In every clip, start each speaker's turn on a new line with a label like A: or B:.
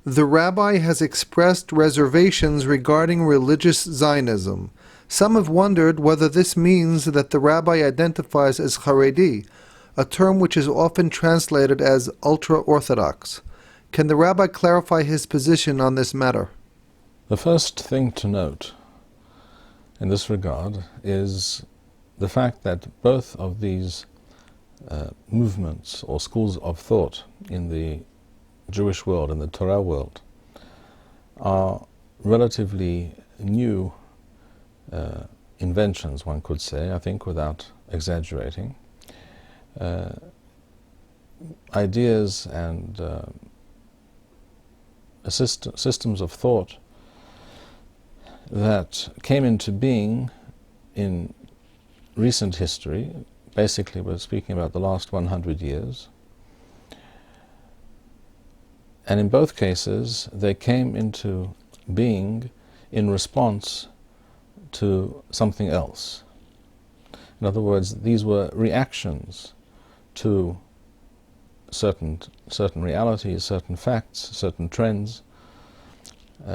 A: The rabbi has expressed reservations regarding religious Zionism. Some have wondered whether this means that the rabbi identifies as Haredi, a term which is often translated as Ultra-Orthodox. Can the rabbi clarify his position on this matter?
B: The first thing to note in this regard is the fact that both of these movements or schools of thought in the Jewish world, in the Torah world, are relatively new inventions, one could say, I think, without exaggerating. Ideas and systems of thought that came into being in recent history. Basically, we're speaking about the last 100 years. And in both cases, they came into being in response to something else. In other words, these were reactions to certain realities, certain facts, certain trends,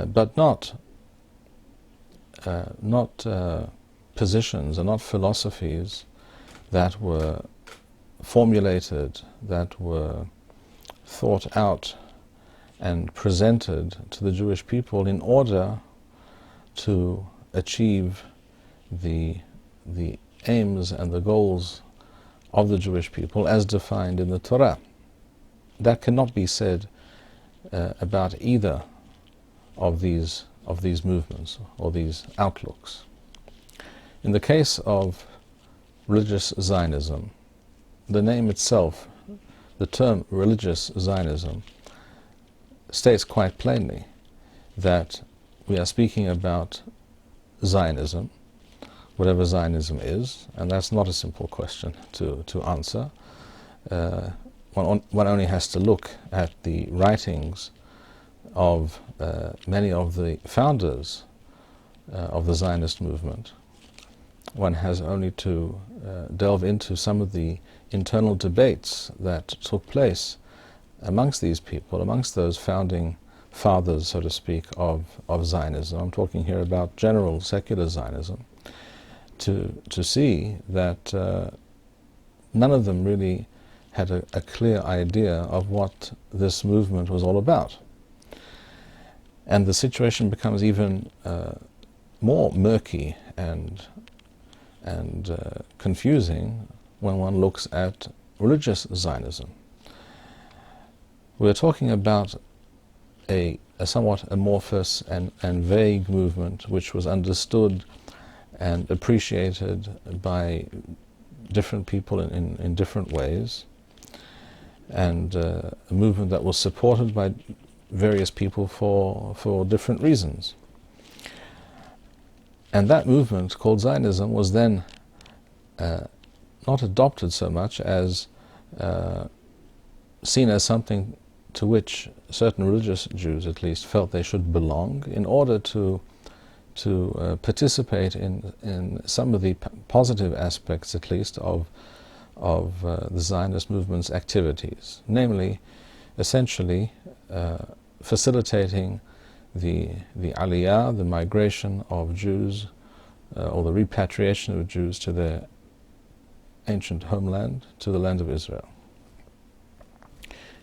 B: but not positions and not philosophies that were formulated, that were thought out and presented to the Jewish people in order to achieve the aims and the goals of the Jewish people as defined in the Torah. That cannot be said about either of these movements or these outlooks. In the case of religious Zionism, the name itself, the term religious Zionism, states quite plainly that we are speaking about Zionism, whatever Zionism is, and that's not a simple question to answer. One only has to look at the writings of many of the founders of the Zionist movement. One has only to delve into some of the internal debates that took place amongst these people, amongst those founding fathers, so to speak, of Zionism. I'm talking here about general secular Zionism, to see that none of them really had a clear idea of what this movement was all about. And the situation becomes even more murky and confusing when one looks at religious Zionism. We're talking about a somewhat amorphous and vague movement which was understood and appreciated by different people in different ways, and a movement that was supported by various people for different reasons. And that movement, called Zionism, was then not adopted so much as seen as something to which certain religious Jews, at least, felt they should belong in order to participate in some of the positive aspects, at least, of the Zionist movement's activities, namely, essentially, facilitating the aliyah, the migration of Jews, or the repatriation of Jews to their ancient homeland, to the land of Israel.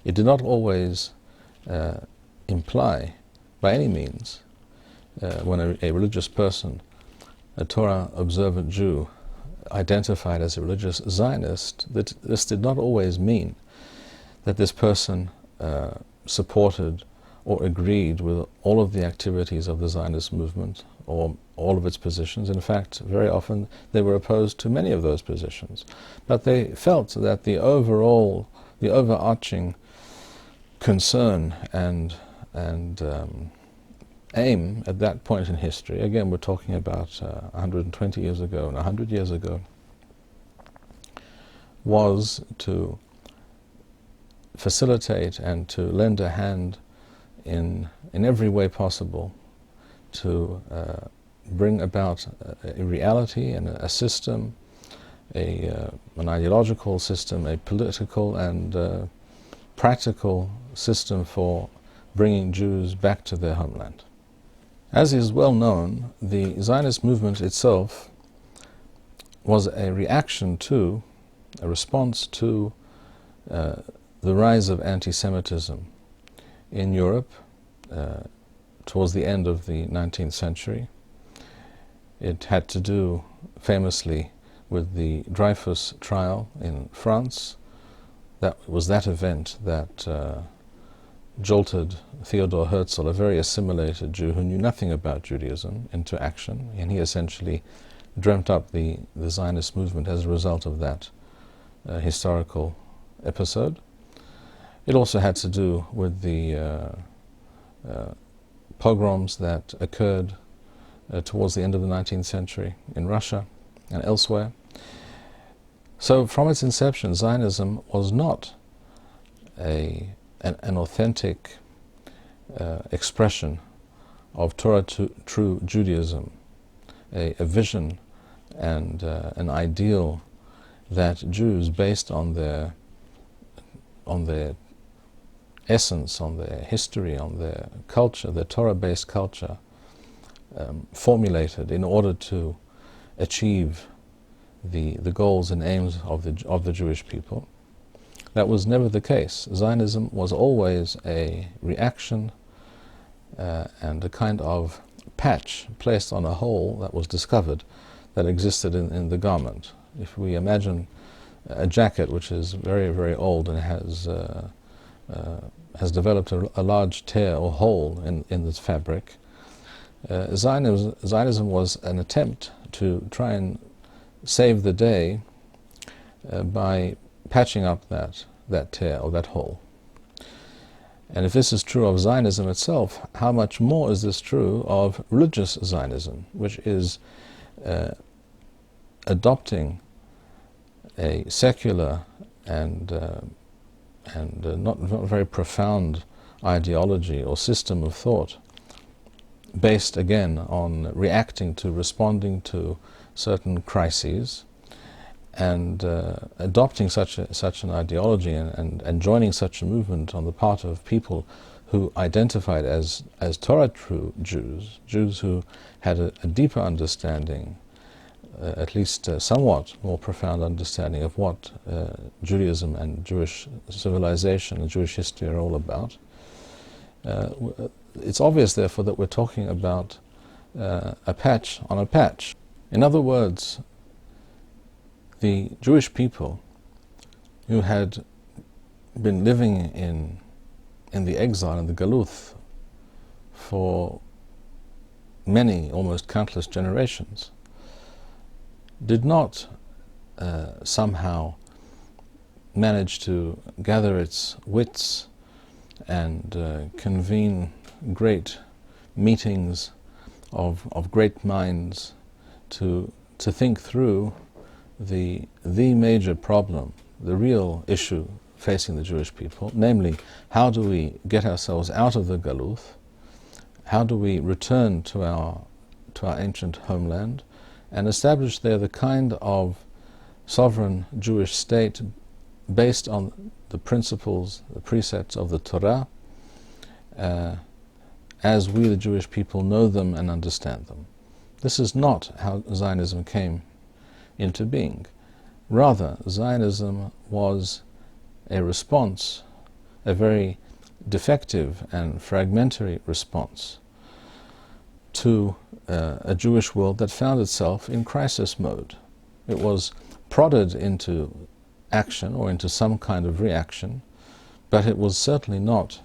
B: It did not always imply, by any means, when a religious person, a Torah observant Jew, identified as a religious Zionist, that this did not always mean that this person supported or agreed with all of the activities of the Zionist movement or all of its positions. In fact, very often they were opposed to many of those positions. But they felt that the overarching concern and aim at that point in history, again we're talking about 120 years ago and 100 years ago, was to facilitate and to lend a hand in every way possible to bring about a reality and a system, an ideological system, a political and practical system for bringing Jews back to their homeland. As is well known, the Zionist movement itself was a reaction to, a response to the rise of anti-Semitism in Europe towards the end of the 19th century. It had to do famously with the Dreyfus trial in France. That was that event that jolted Theodor Herzl, a very assimilated Jew who knew nothing about Judaism, into action, and he essentially dreamt up the Zionist movement as a result of that historical episode. It also had to do with the pogroms that occurred towards the end of the 19th century in Russia and elsewhere. So from its inception, Zionism was not an authentic expression of Torah-true Judaism, a vision and an ideal that Jews, based on their essence, on their history, on their culture, their Torah-based culture, formulated in order to achieve the goals and aims of the Jewish people. That was never the case. Zionism was always a reaction and a kind of patch placed on a hole that was discovered that existed in the garment. If we imagine a jacket which is very, very old and has developed a large tear or hole in this fabric, Zionism was an attempt to try and save the day by patching up that tear or that hole. And if this is true of Zionism itself, how much more is this true of religious Zionism, which is adopting a secular and not very profound ideology or system of thought, based again on reacting to, responding to certain crises, and adopting such an ideology and joining such a movement on the part of people who identified as Torah-true Jews, Jews who had a deeper understanding, at least somewhat more profound understanding of what Judaism and Jewish civilization and Jewish history are all about. It's obvious, therefore, that we're talking about a patch on a patch. In other words, the Jewish people who had been living in the exile, in the Galuth, for many, almost countless generations, did not somehow manage to gather its wits and convene great meetings of great minds to think through the major problem, the real issue facing the Jewish people, namely, how do we get ourselves out of the Galuth? How do we return to our ancient homeland and establish there the kind of sovereign Jewish state based on the principles, the precepts of the Torah, as we, the Jewish people, know them and understand them. This is not how Zionism came into being. Rather, Zionism was a response, a very defective and fragmentary response to a Jewish world that found itself in crisis mode. It was prodded into action or into some kind of reaction, but it was certainly not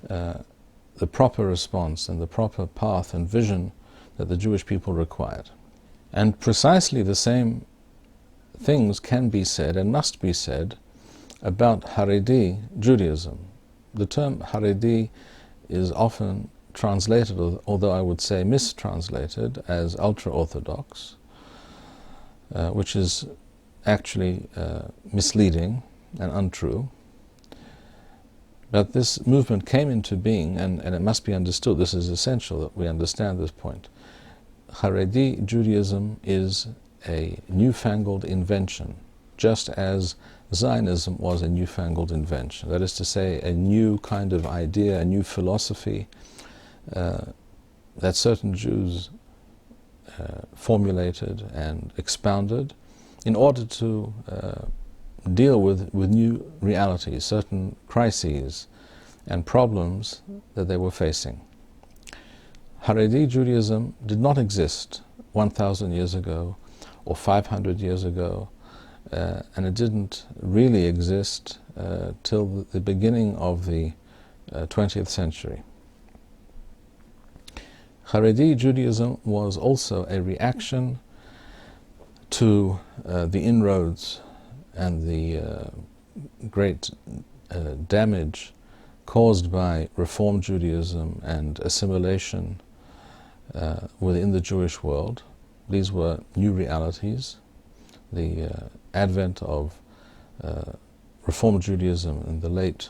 B: the proper response and the proper path and vision that the Jewish people required. And precisely the same things can be said and must be said about Haredi Judaism. The term Haredi is often translated, although I would say mistranslated, as Ultra-Orthodox, which is actually misleading and untrue. But this movement came into being, and it must be understood, this is essential that we understand this point. Haredi Judaism is a newfangled invention, just as Zionism was a newfangled invention. That is to say, a new kind of idea, a new philosophy that certain Jews formulated and expounded in order to deal with new realities, certain crises and problems that they were facing. Haredi Judaism did not exist 1,000 years ago or 500 years ago, and it didn't really exist till the beginning of the 20th century. Haredi Judaism was also a reaction to the inroads and the great damage caused by Reform Judaism and assimilation within the Jewish world. These were new realities. The advent of Reform Judaism in the late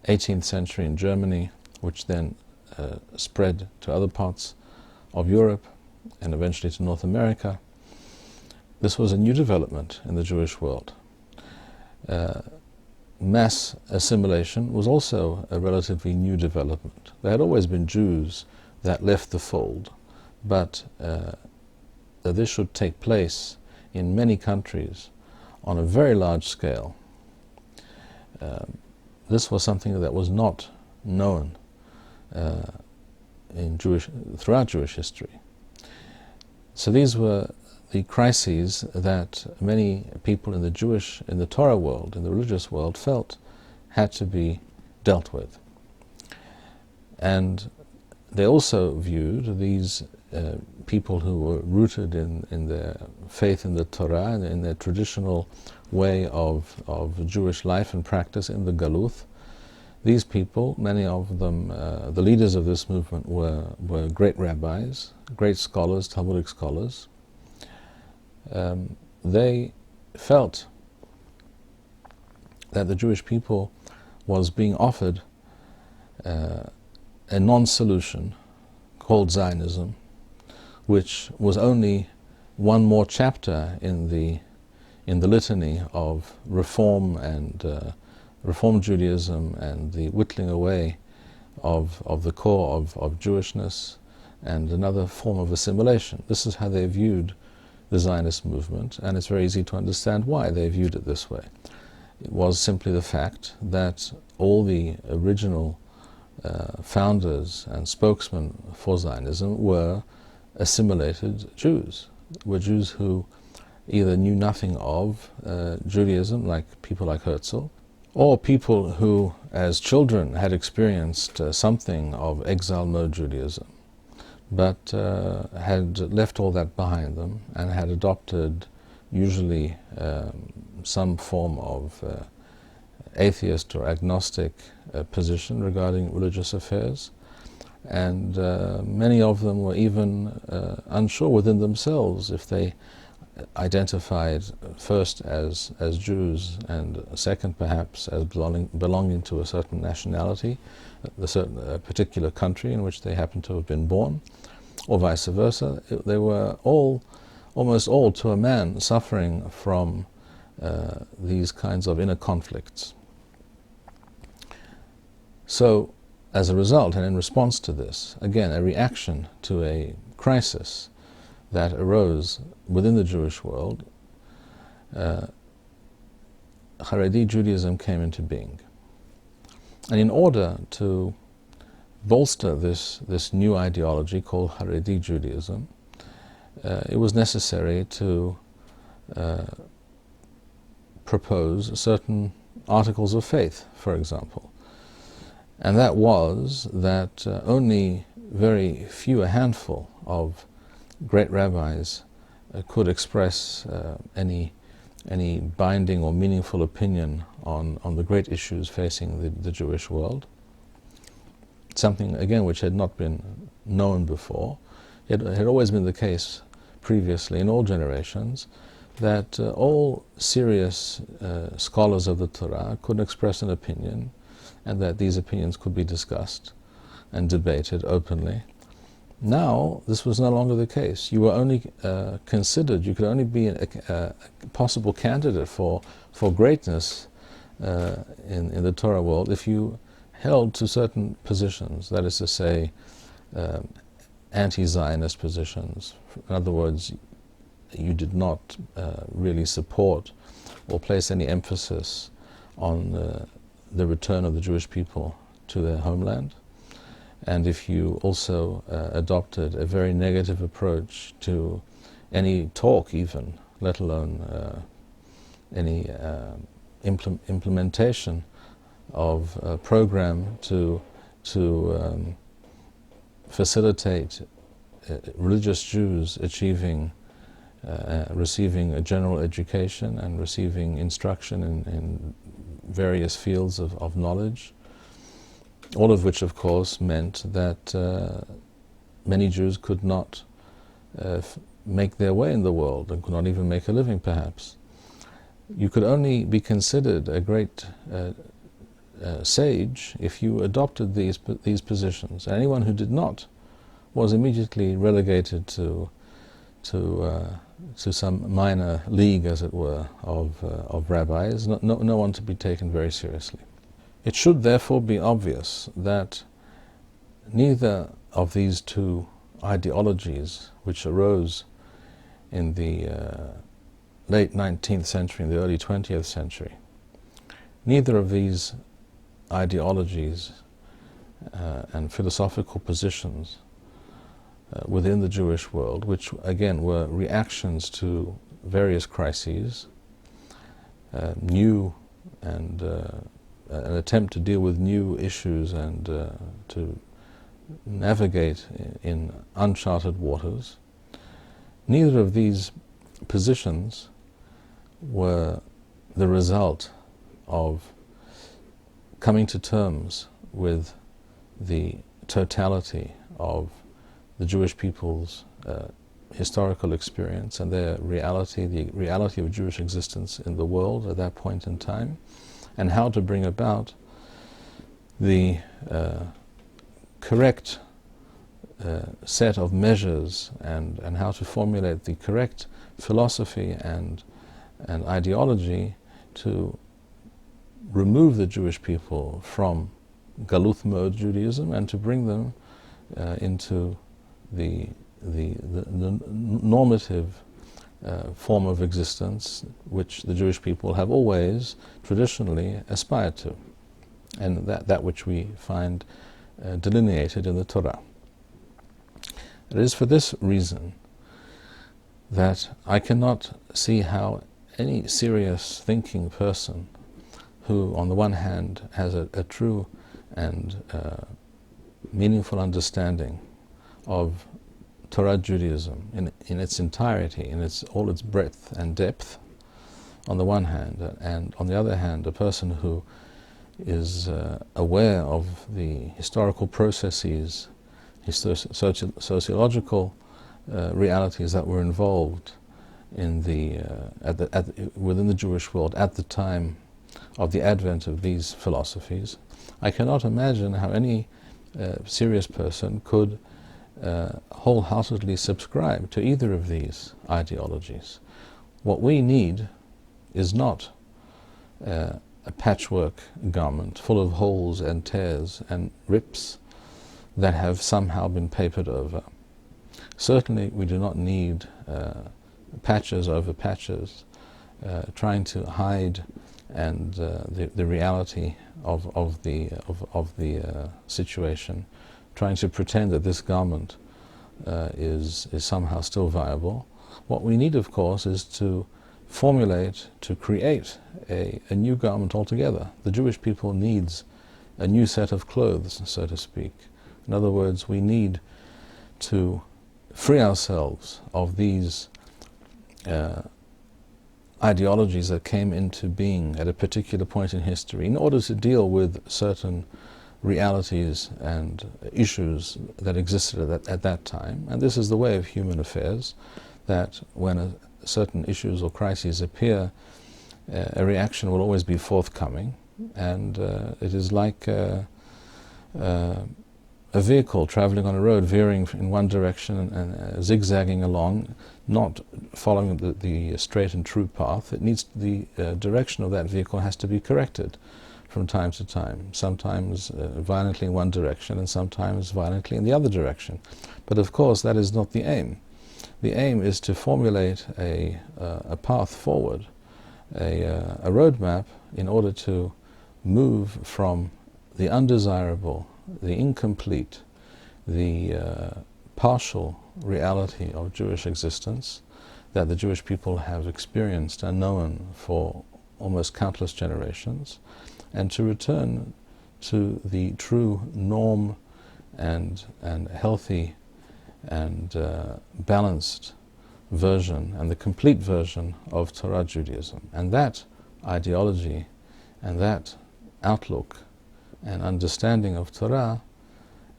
B: 18th century in Germany, which then spread to other parts of Europe and eventually to North America. This was a new development in the Jewish world. Mass assimilation was also a relatively new development. There had always been Jews that left the fold, but that this should take place in many countries on a very large scale. This was something that was not known throughout Jewish history. So these were the crises that many people in the Torah world, in the religious world, felt had to be dealt with. And they also viewed these people who were rooted in their faith in the Torah and in their traditional way of Jewish life and practice in the Galuth. These people, many of them, the leaders of this movement were great rabbis, great scholars, Talmudic scholars. They felt that the Jewish people was being offered a non-solution called Zionism, which was only one more chapter in the litany of reform and Reform Judaism and the whittling away of the core of Jewishness and another form of assimilation. This is how they viewed the Zionist movement, and it's very easy to understand why they viewed it this way. It was simply the fact that all the original founders and spokesmen for Zionism were assimilated Jews, were Jews who either knew nothing of Judaism, like people like Herzl, or people who, as children, had experienced something of exile mode Judaism, but had left all that behind them and had adopted usually some form of atheist or agnostic position regarding religious affairs. And many of them were even unsure within themselves if they identified first as Jews and second perhaps as belonging to a certain nationality, a particular country in which they happened to have been born, or vice versa. They were almost all to a man suffering from these kinds of inner conflicts. So as a result, and in response to this, again, a reaction to a crisis that arose within the Jewish world, Haredi Judaism came into being. And in order to bolster this new ideology called Haredi Judaism, it was necessary to propose certain articles of faith, for example. And that was that only very few, a handful of great rabbis could express any binding or meaningful opinion on the great issues facing the Jewish world. Something, again, which had not been known before. It had always been the case previously in all generations that all serious scholars of the Torah could express an opinion, and that these opinions could be discussed and debated openly. Now, this was no longer the case. You were only considered, you could only be a possible candidate for greatness in the Torah world if you held to certain positions, that is to say, anti-Zionist positions. In other words, you did not really support or place any emphasis on the return of the Jewish people to their homeland. And if you also adopted a very negative approach to any talk even, let alone any implementation of a program to facilitate religious Jews achieving, receiving a general education and receiving instruction in various fields of knowledge, all of which, of course, meant that many Jews could not make their way in the world and could not even make a living, perhaps. You could only be considered a great sage if you adopted these positions. And anyone who did not was immediately relegated to some minor league, as it were, of rabbis, no one to be taken very seriously. It should therefore be obvious that neither of these two ideologies, which arose in the late 19th century and the early 20th century, neither of these ideologies and philosophical positions within the Jewish world, which again were reactions to various crises, new and an attempt to deal with new issues and to navigate in uncharted waters. Neither of these positions were the result of coming to terms with the totality of the Jewish people's historical experience and their reality, the reality of Jewish existence in the world at that point in time, and how to bring about the correct set of measures and how to formulate the correct philosophy and ideology to remove the Jewish people from Galuth mode Judaism and to bring them into the normative form of existence which the Jewish people have always traditionally aspired to, and that which we find delineated in the Torah. It is for this reason that I cannot see how any serious thinking person who on the one hand has a true and meaningful understanding of Torah Judaism in its entirety, in all its breadth and depth, on the one hand, and on the other hand, a person who is aware of the historical processes, sociological realities that were involved in within the Jewish world at the time of the advent of these philosophies. I cannot imagine how any serious person could wholeheartedly subscribe to either of these ideologies. What we need is not a patchwork garment full of holes and tears and rips that have somehow been papered over. Certainly we do not need patches over patches trying to hide and the reality of the situation, trying to pretend that this garment is somehow still viable. What we need, of course, is to formulate, to create a new garment altogether. The Jewish people needs a new set of clothes, so to speak. In other words, we need to free ourselves of these ideologies that came into being at a particular point in history in order to deal with certain realities and issues that existed at that time. And this is the way of human affairs, that when certain issues or crises appear, a reaction will always be forthcoming, and it is like a vehicle traveling on a road veering in one direction and zigzagging along, not following the straight and true path. It needs the direction of that vehicle has to be corrected from time to time, sometimes violently in one direction and sometimes violently in the other direction. But of course that is not the aim. The aim is to formulate a path forward, a roadmap in order to move from the undesirable, the incomplete, the partial reality of Jewish existence that the Jewish people have experienced and known for almost countless generations, and to return to the true norm and healthy and balanced version and the complete version of Torah Judaism. And that ideology and that outlook and understanding of Torah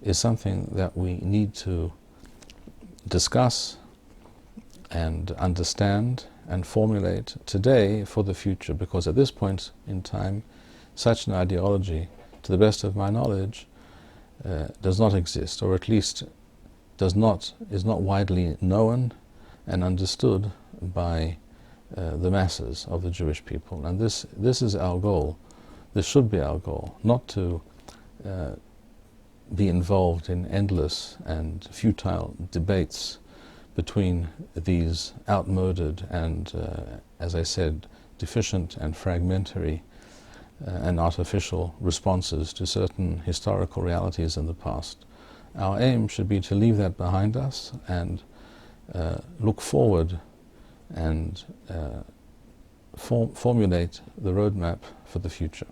B: is something that we need to discuss and understand and formulate today for the future, because at this point in time such an ideology, to the best of my knowledge, does not exist, or at least is not widely known and understood by the masses of the Jewish people. And this is our goal. This should be our goal, not to be involved in endless and futile debates between these outmoded and, as I said, deficient and fragmentary and artificial responses to certain historical realities in the past. Our aim should be to leave that behind us and look forward and formulate the roadmap for the future.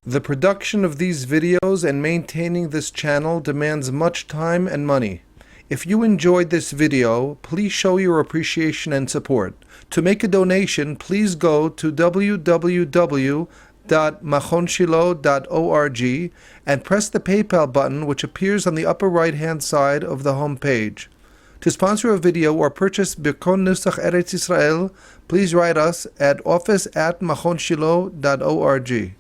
A: The production of these videos and maintaining this channel demands much time and money. If you enjoyed this video, please show your appreciation and support. To make a donation, please go to www.machonshilo.org and press the PayPal button, which appears on the upper right-hand side of the home page. To sponsor a video or purchase Birkon Nusach Eretz Yisrael, please write us at office@machonshilo.org.